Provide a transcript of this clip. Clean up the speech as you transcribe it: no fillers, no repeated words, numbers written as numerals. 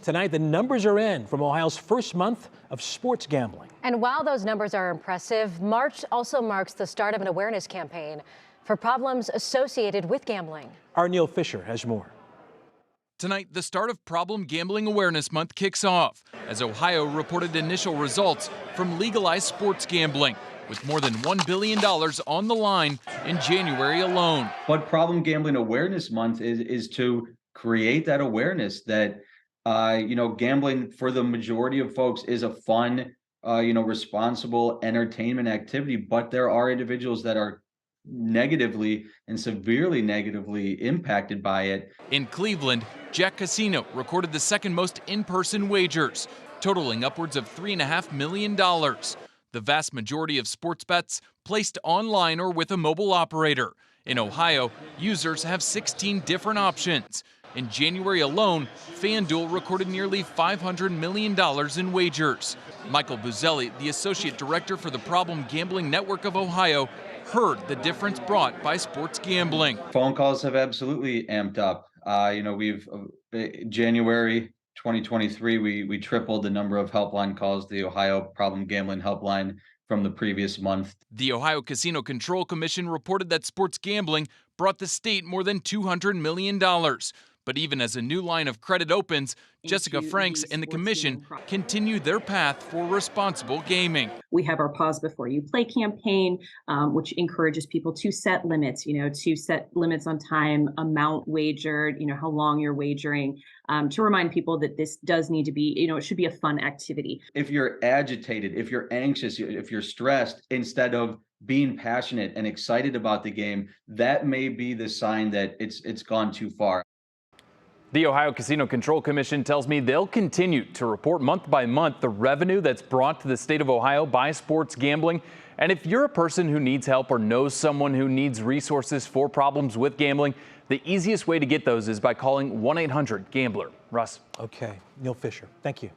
Tonight, the numbers are in from Ohio's first month of sports gambling. And while those numbers are impressive, March also marks the start of an awareness campaign for problems associated with gambling. Our Neil Fisher has more. Tonight, the start of Problem Gambling Awareness Month kicks off as Ohio reported initial results from legalized sports gambling, with more than $1 billion on the line in January alone. What Problem Gambling Awareness Month is to create that awareness that, gambling for the majority of folks is a fun, responsible entertainment activity, but there are individuals that are negatively and severely negatively impacted by it. In Cleveland, Jack Casino recorded the second most in-person wagers, totaling upwards of $3.5 million. The vast majority of sports bets placed online or with a mobile operator. In Ohio, users have 16 different options. In January alone, FanDuel recorded nearly $500 million in wagers. Michael Buzzelli, the associate director for the Problem Gambling Network of Ohio, heard the difference brought by sports gambling. Phone calls have absolutely amped up. January 2023, we tripled the number of helpline calls, the Ohio Problem Gambling Helpline, from the previous month. The Ohio Casino Control Commission reported that sports gambling brought the state more than $200 million. But even as a new line of credit opens, Jessica Franks and the commission continue their path for responsible gaming. We have our Pause Before You Play campaign, which encourages people to set limits, to set limits on time, amount wagered, how long you're wagering, to remind people that this does need to be, it should be a fun activity. If you're agitated, if you're anxious, if you're stressed, instead of being passionate and excited about the game, that may be the sign that it's gone too far. The Ohio Casino Control Commission tells me they'll continue to report month by month the revenue that's brought to the state of Ohio by sports gambling. And if you're a person who needs help or knows someone who needs resources for problems with gambling, the easiest way to get those is by calling 1-800-GAMBLER. Russ. Okay. Neil Fisher, thank you.